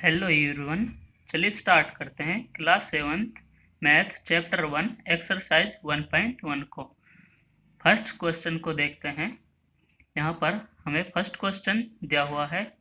Hello everyone. चलिए start करते हैं class 7th math chapter 1 exercise 1.1 को। फर्स्ट क्वेश्चन को देखते हैं। यहाँ पर हमें फर्स्ट क्वेश्चन दिया हुआ है,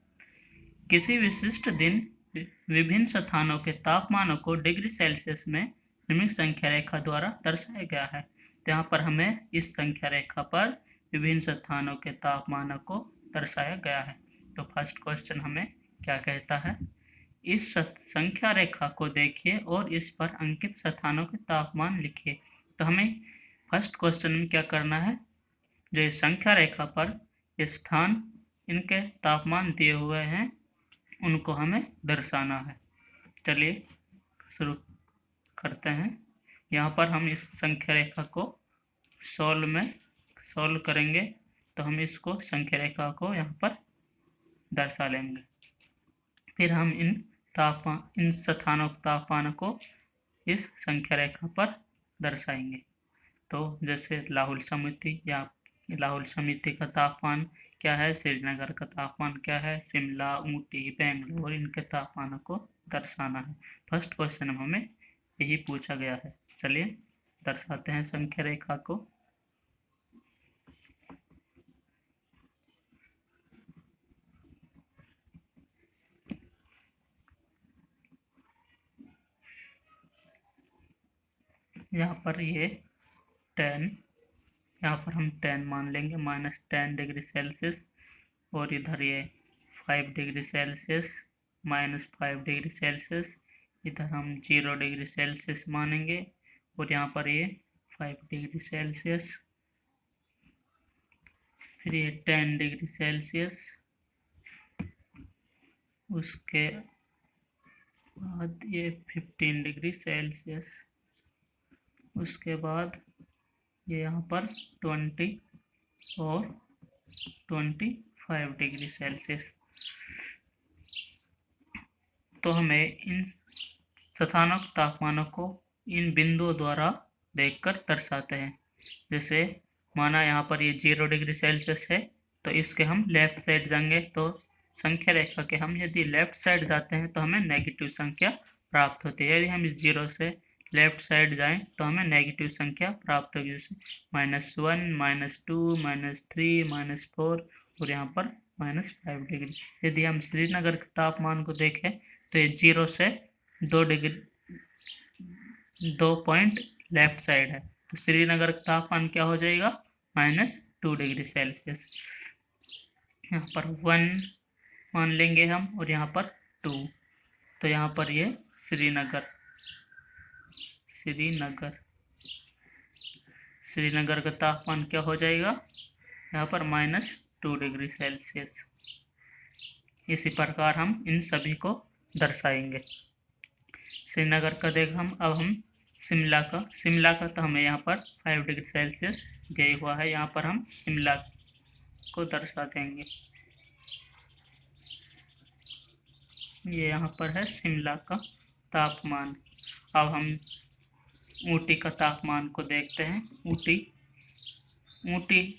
किसी विशिष्ट दिन विभिन्न स्थानों के तापमानों को डिग्री सेल्सियस में निम्नलिखित संख्या रेखा द्वारा दर्शाया गया है। तो यहाँ पर हमें इस संख्या रेखा पर विभिन्न स्थानों के तापमानों को दर्शाया गया है। तो फर्स्ट क्वेश्चन हमें क्या कहता है, इस संख्या रेखा को देखिए और इस पर अंकित स्थानों के तापमान लिखिए। तो हमें फर्स्ट क्वेश्चन में क्या करना है, जो संख्या रेखा पर स्थान इनके तापमान दिए हुए हैं उनको हमें दर्शाना है। चलिए शुरू करते हैं। यहाँ पर हम इस संख्या रेखा को सॉल्व करेंगे, तो हम इसको संख्या रेखा को यहाँ पर दर्शा लेंगे। फिर हम इन स्थानों के तापमान को इस संख्या रेखा पर दर्शाएंगे। तो जैसे लाहौल समिति का तापमान क्या है, श्रीनगर का तापमान क्या है, शिमला, ऊटी, बेंगलोर, इनके तापमानों को दर्शाना है। फर्स्ट क्वेश्चन में हमें यही पूछा गया है। चलिए दर्शाते हैं संख्या रेखा को। यहाँ पर ये 10, यहाँ पर हम 10 मान लेंगे, -10 डिग्री सेल्सियस, और इधर ये 5 डिग्री सेल्सियस, -5 डिग्री सेल्सियस, इधर हम 0 डिग्री सेल्सियस मानेंगे, और यहाँ पर ये 5 डिग्री सेल्सियस, फिर ये 10 डिग्री सेल्सियस, उसके बाद ये 15 डिग्री सेल्सियस, उसके बाद ये यहाँ पर 20 और 25 डिग्री सेल्सियस। तो हमें इन स्थानों के तापमानों को इन बिंदुओं द्वारा देखकर दर्शाते हैं। जैसे माना यहाँ पर ये 0 डिग्री सेल्सियस है, तो इसके हम लेफ्ट साइड जाएंगे, तो संख्या रेखा के हम यदि लेफ्ट साइड जाते हैं तो हमें नेगेटिव संख्या प्राप्त होती है। यदि हम इस 0 से लेफ्ट साइड जाएं तो हमें नेगेटिव संख्या प्राप्त होगी, जैसे -1, -2, -3, -4, और यहाँ पर -5 डिग्री। यदि हम श्रीनगर के तापमान को देखें तो ये 0 से 2 डिग्री 2 पॉइंट लेफ्ट साइड है, तो श्रीनगर का तापमान क्या हो जाएगा, -2 डिग्री सेल्सियस। यहाँ पर 1 मान लेंगे हम, और यहाँ पर 2, तो यहाँ पर ये श्रीनगर का तापमान क्या हो जाएगा, यहाँ पर -2 डिग्री सेल्सियस। इसी प्रकार हम इन सभी को दर्शाएंगे। श्रीनगर का देख हम शिमला का तो हमें यहाँ पर 5 डिग्री सेल्सियस दिया हुआ है, यहाँ पर हम शिमला को दर्शा देंगे। ये यहाँ पर है शिमला का तापमान। अब हम ऊटी का तापमान को देखते हैं। ऊटी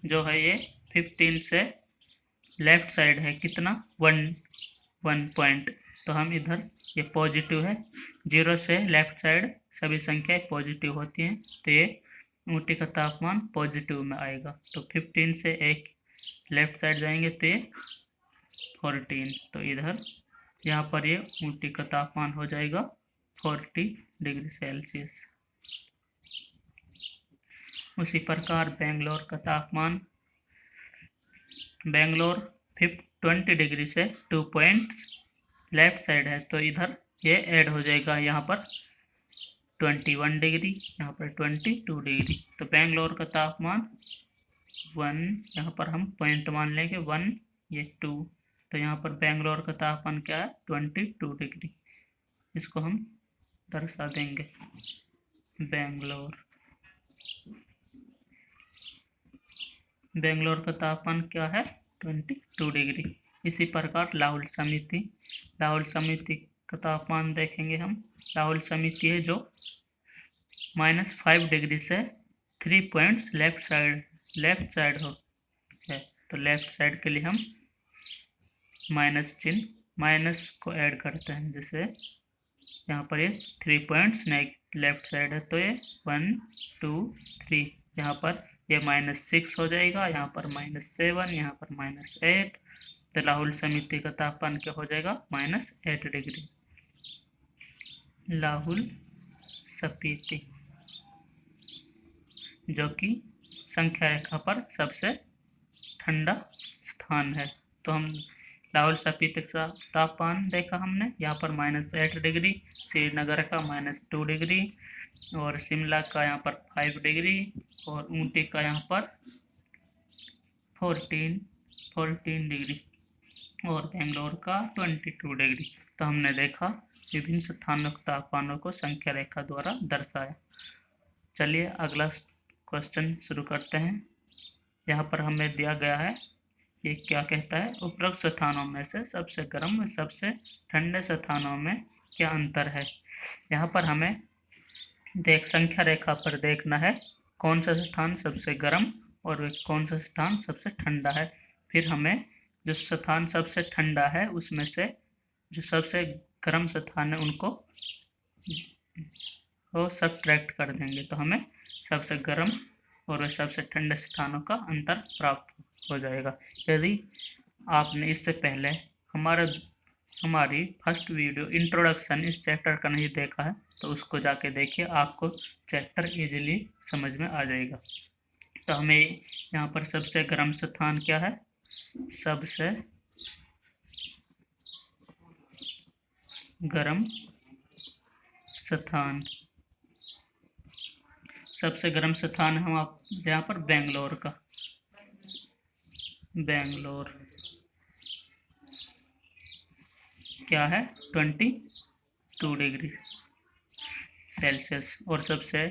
जो है ये 15 से लेफ्ट साइड है, कितना 1 पॉइंट, तो हम इधर ये पॉजिटिव है, 0 से लेफ्ट साइड सभी संख्याएं पॉजिटिव होती हैं, तो ये ऊटी का तापमान पॉजिटिव में आएगा। तो 15 से एक लेफ्ट साइड जाएंगे तो ये 14, तो इधर यहाँ पर ये ऊटी का तापमान हो जाएगा 40 डिग्री सेल्सियस। उसी प्रकार बेंगलोर का तापमान, बेंगलोर 20 डिग्री से 2 पॉइंट्स लेफ्ट साइड है, तो इधर ये ऐड हो जाएगा, यहाँ पर 21 डिग्री, यहाँ पर 22 डिग्री। तो बेंगलोर का तापमान 1, यहाँ पर हम पॉइंट मान लेंगे 1, ये 2, तो यहाँ पर बेंगलोर का तापमान क्या है, 22 डिग्री। इसको हम दर्शा देंगे, बेंगलोर का तापमान क्या है, 22 डिग्री। इसी प्रकार लाहौल समिति का तापमान देखेंगे हम। लाहौल समिति है जो -5 डिग्री से 3 पॉइंट्स लेफ्ट साइड हो है, तो लेफ्ट साइड के लिए हम माइनस चिन्ह माइनस को ऐड करते हैं। जैसे यहाँ पर ये 3 पॉइंट्स लेफ्ट साइड है, तो ये 1 2 3, यहाँ पर ये -6 हो जाएगा, यहाँ पर -7, यहाँ पर -8। तो लाहौल समिति का तापमान क्या हो जाएगा? -8 डिग्री। लाहौल स्पीति जो कि संख्या रेखा पर सबसे ठंडा स्थान है। तो हम लाहौल स्पीति का तापमान देखा हमने, यहाँ पर -8 डिग्री, श्रीनगर का -2 डिग्री, और शिमला का यहाँ पर 5 डिग्री, और ऊटी का यहाँ पर 14 डिग्री, और बेंगलोर का 22 डिग्री। तो हमने देखा विभिन्न स्थानों के तापमानों को संख्या रेखा द्वारा दर्शाया। चलिए अगला क्वेश्चन शुरू करते हैं। यहाँ पर हमें दिया गया है, ये क्या कहता है? उपरोक्त स्थानों में से सबसे गर्म व सबसे ठंडे स्थानों में क्या अंतर है। यहाँ पर हमें संख्या रेखा पर देखना है कौन सा स्थान सबसे गर्म और कौन सा स्थान सबसे ठंडा है। फिर हमें जो स्थान सबसे ठंडा है उसमें से जो सबसे गर्म स्थान है उनको वो सब्ट्रैक्ट कर देंगे, तो हमें सबसे गर्म और वह सबसे ठंडे स्थानों का अंतर प्राप्त हो जाएगा। यदि आपने इससे पहले हमारी फर्स्ट वीडियो इंट्रोडक्शन इस चैप्टर का नहीं देखा है तो उसको जाके देखिए, आपको चैप्टर इजीली समझ में आ जाएगा। तो हमें यहाँ पर सबसे गर्म स्थान क्या है? सबसे गर्म स्थान, सबसे गर्म स्थान हम आप यहाँ पर बेंगलोर का, बेंगलोर क्या है? 22 डिग्री सेल्सियस। और सबसे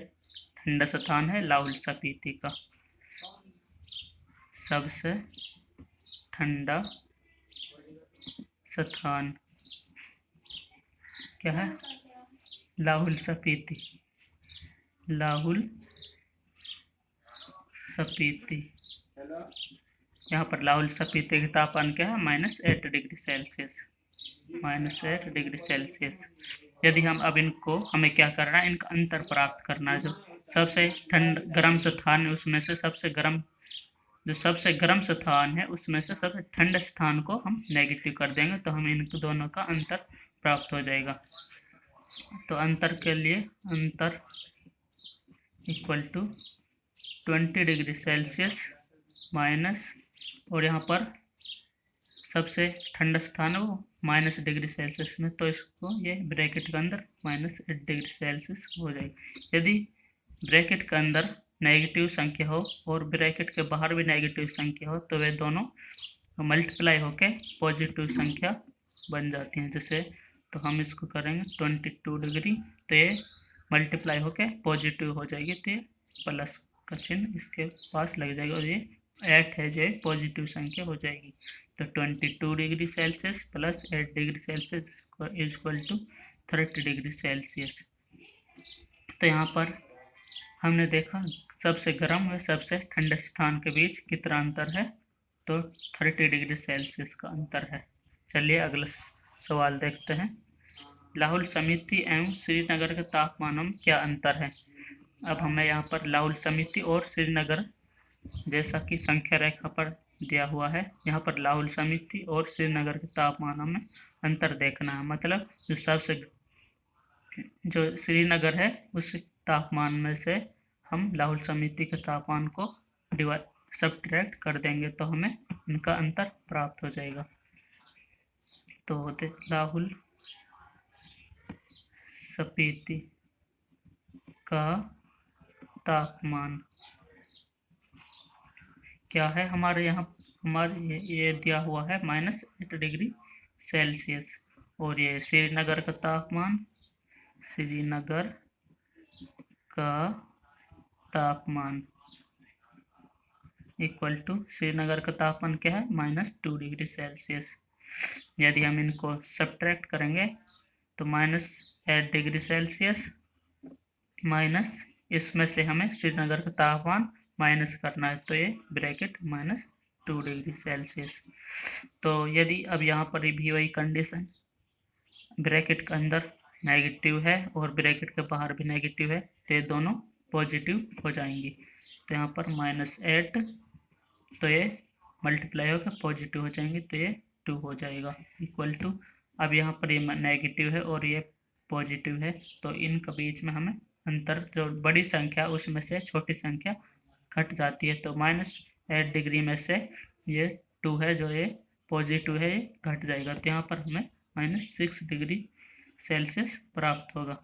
ठंडा स्थान है लाहौल स्पीति का, सबसे ठंडा स्थान क्या है? लाहौल स्पीति, लाहौल स्पीति। यहाँ पर लाहौल स्पीति का तापमान क्या है? -8 डिग्री सेल्सियस, -8 डिग्री सेल्सियस। यदि हम अब इनको, हमें क्या करना है? इनका अंतर प्राप्त करना है। जो सबसे गर्म स्थान है उसमें से सबसे गर्म, जो सबसे गर्म स्थान है उसमें से सबसे ठंडे स्थान को हम नेगेटिव कर देंगे, तो हमें इन दोनों का अंतर प्राप्त हो जाएगा। तो अंतर के लिए अंतर equal to 20 degree Celsius minus, और यहाँ पर सबसे ठंडा स्थान है वो -8 डिग्री सेल्सियस में, तो इसको ये ब्रैकेट के अंदर -8 डिग्री सेल्सियस हो जाएगी। यदि ब्रैकेट के अंदर नेगेटिव संख्या हो और ब्रैकेट के बाहर भी नेगेटिव संख्या हो तो वे दोनों मल्टीप्लाई होकर पॉजिटिव संख्या बन जाती हैं। जैसे तो हम इसको करेंगे 22 डिग्री, तो ये मल्टीप्लाई होकर पॉजिटिव हो जाएगी, तो ये प्लस का चिन्ह इसके पास लग जाएगा, और ये 8 है जो पॉजिटिव संख्या हो जाएगी। तो 22 degree Celsius plus 8 degree Celsius is equal to 30 degree Celsius. तो यहाँ पर हमने देखा सबसे गर्म और सबसे ठंडे स्थान के बीच कितना अंतर है, तो 30 डिग्री सेल्सियस का अंतर है। चलिए अगला सवाल देखते हैं। लाहौल समिति एवं श्रीनगर के तापमानों में क्या अंतर है। अब हमें यहाँ पर लाहौल समिति और श्रीनगर जैसा कि संख्या रेखा पर दिया हुआ है, यहाँ पर लाहौल समिति और श्रीनगर के तापमानों में अंतर देखना है। मतलब जो श्रीनगर है उस तापमान में से हम लाहौल समिति के तापमान को सब्ट्रैक्ट कर देंगे, तो हमें इनका अंतर प्राप्त हो जाएगा। तो लाहौल स्पीति का तापमान क्या है? हमारे यहाँ ये दिया हुआ है -8 डिग्री सेल्सियस, और ये श्रीनगर का तापमान, श्रीनगर का तापमान इक्वल टू श्रीनगर का तापमान क्या है? -2 डिग्री सेल्सियस। यदि हम इनको सब्ट्रैक्ट करेंगे तो -8 डिग्री सेल्सियस माइनस, इसमें से हमें श्रीनगर का तापमान माइनस करना है, तो ये ब्रैकेट -2°C। तो यदि अब यहाँ पर भी वही कंडीशन, ब्रैकेट के अंदर नेगेटिव है और ब्रैकेट के बाहर भी नेगेटिव है, तो ये दोनों पॉजिटिव हो जाएंगी। तो यहाँ पर -8, तो ये मल्टीप्लाई होकर पॉजिटिव हो जाएंगे, तो ये 2 हो जाएगा इक्वल टू। अब यहाँ पर ये नेगेटिव है और ये पॉजिटिव है, तो इनके बीच में हमें अंतर, जो बड़ी संख्या उसमें से छोटी संख्या घट जाती है, तो -8 डिग्री में से ये 2 है जो ये पॉजिटिव है, ये घट जाएगा, तो यहाँ पर हमें -6°C प्राप्त होगा।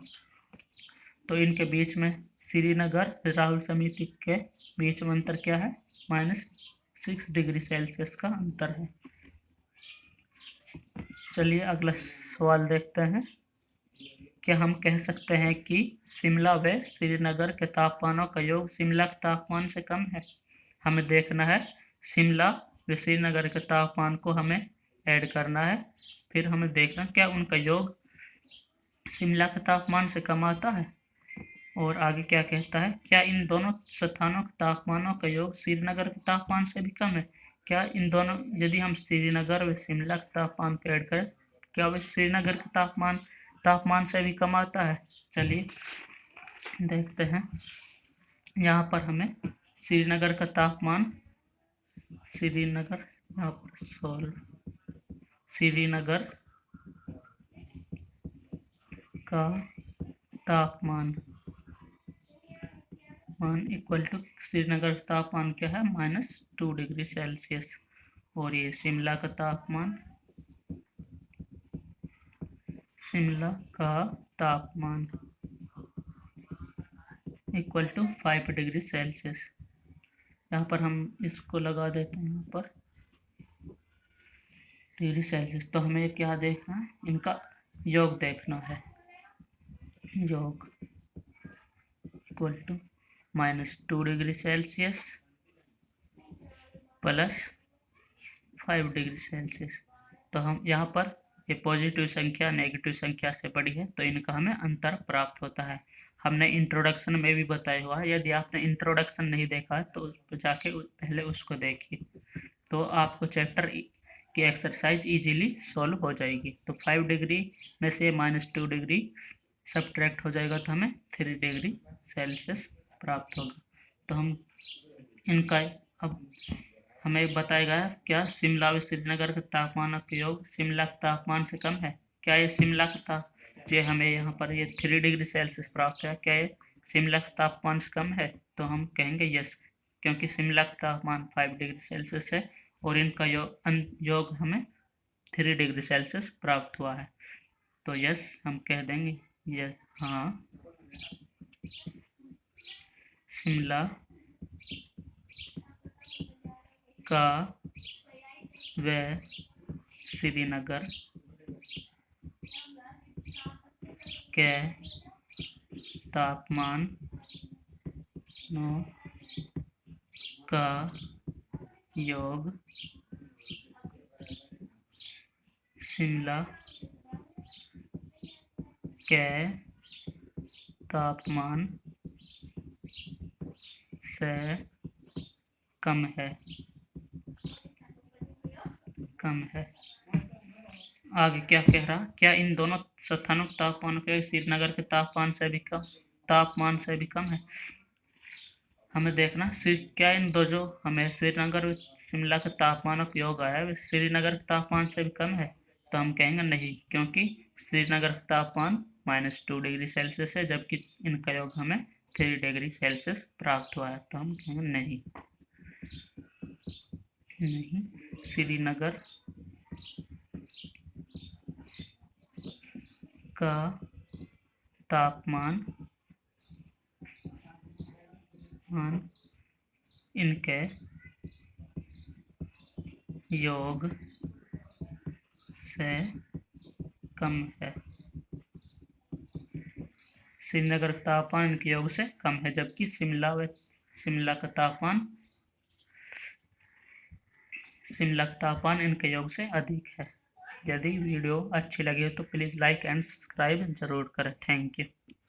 तो इनके बीच में श्रीनगर राहुल समिति के बीच में अंतर क्या है? -6°C का अंतर है। चलिए अगला सवाल देखते हैं। क्या हम कह सकते हैं कि शिमला व श्रीनगर के तापमानों का योग शिमला के तापमान से कम है? हमें देखना है शिमला व श्रीनगर के तापमान को हमें ऐड करना है, फिर हमें देखना क्या उनका योग शिमला के तापमान से कम आता है। और आगे क्या कहता है, क्या इन दोनों स्थानों के तापमानों का योग श्रीनगर के तापमान से भी कम है? क्या इन दोनों, यदि हम श्रीनगर व शिमला के तापमान को ऐड करें, क्या वह श्रीनगर के तापमान से भी कम आता है? चलिए देखते हैं। यहाँ पर हमें श्रीनगर का तापमान, श्रीनगर यहाँ पर श्रीनगर का तापमान इक्वल टू, श्रीनगर का तापमान क्या है? -2°C। और ये शिमला का तापमान इक्वल टू 5°C। यहाँ पर हम इसको लगा देते हैं, यहाँ पर °C। तो हमें क्या देखना है? इनका योग देखना है। योग equal to -2°C plus 5°C। तो हम यहाँ पर ये पॉजिटिव संख्या नेगेटिव संख्या से बड़ी है, तो इनका हमें अंतर प्राप्त होता है। हमने इंट्रोडक्शन में भी बताया हुआ है, यदि आपने इंट्रोडक्शन नहीं देखा है तो उस पर जाके पहले उसको देखिए, तो आपको चैप्टर की एक्सरसाइज इजीली सॉल्व हो जाएगी। तो 5 में से -2 सब्ट्रैक्ट हो जाएगा, तो हमें 3°C प्राप्त होगा। तो हम इनका अब हमें बताएगा क्या शिमला व श्रीनगर के तापमान का योग शिमला के तापमान से कम है? क्या ये शिमला का जो हमें यहाँ पर ये 3°C प्राप्त है, क्या ये शिमला के तापमान से कम है? तो हम कहेंगे यस, क्योंकि शिमला का तापमान 5°C है और इनका योग हमें 3°C प्राप्त हुआ है, तो यस हम कह देंगे ये हाँ, शिमला का व श्रीनगर के तापमान का योग शिमला के तापमान से कम है। आगे क्या कह रहा, क्या इन दोनों स्थानों के तापमान के श्रीनगर के तापमान से भी कम है? हमें देखना क्या इन दो जो हमें श्रीनगर शिमला के तापमान का योग आया है श्रीनगर के तापमान से भी कम है? तो हम कहेंगे नहीं, क्योंकि श्रीनगर का तापमान -2°C है, जबकि इनका योग हमें 3°C प्राप्त हुआ है, तो हम कहेंगे नहीं, श्रीनगर का तापमान इनके योग से कम है। श्रीनगर का तापमान इनके योग से कम है, जबकि शिमला का तापमान इनके योग से अधिक है। यदि वीडियो अच्छी लगी हो तो प्लीज़ लाइक एंड सब्सक्राइब जरूर करें। Thank you.